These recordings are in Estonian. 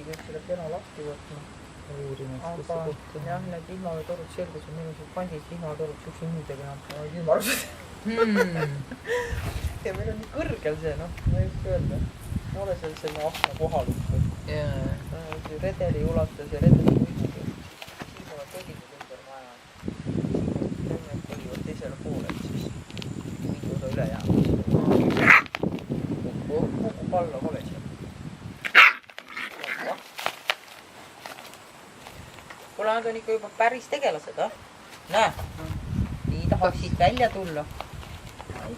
pidigi kõik selle kena lahti võtma. Uurinud, kus Aga see koht on. jah, need vihmaveetorud selgus, et meil on pandid vihmaveetorud siukse hinnidega nad ümarused. Ja meil on nii kõrgel see, noh, ma ei oska öelda. Ma ole seal selle akna kohal. Redeli ulatas ja redeli kuigi. Siin pole kodid ümber maja. Need kolivad teisele poole, et siis mingi osa üle jääb. Kogu palla pole siin. Kuule, nad on ikka juba päris tegelased, Näe, nii tahaksid välja tulla.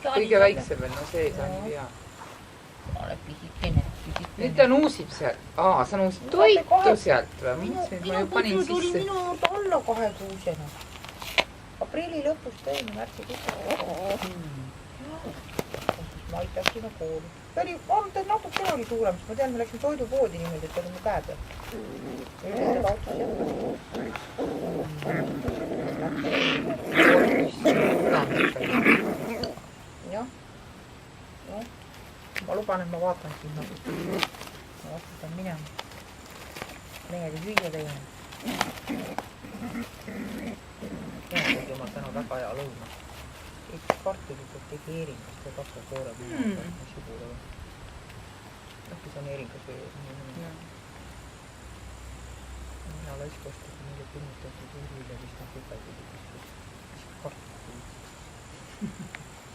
Kõige väiksem veel, no see ei saa nii hea. Ole pisikene. Nüüd ta nuusib sealt. Sa nuusib toitu sealt või? Ma ju panin tuli sisse. minu alla 2 kuusena. Aprilli lõpus tõin märtsi kuuse. Ma aitasime kooli. Ta oli natukene oli suurem, sest ma tean, me läksime toidupoodi niimoodi, et olime käe peal. Üldiselt autos jah. Ma luban, et ma vaatan siin nagu. Ma vastutan minema. Midagi süüa tegema. Kuigi ma täna väga hea lõuna. Üks kartulikult tegi eringas, kui 2 koore piima. Äkki see on eringas või? Mina laiskostas mingi külmutatud uurvilja, vist on küpeldi. Kartulikult.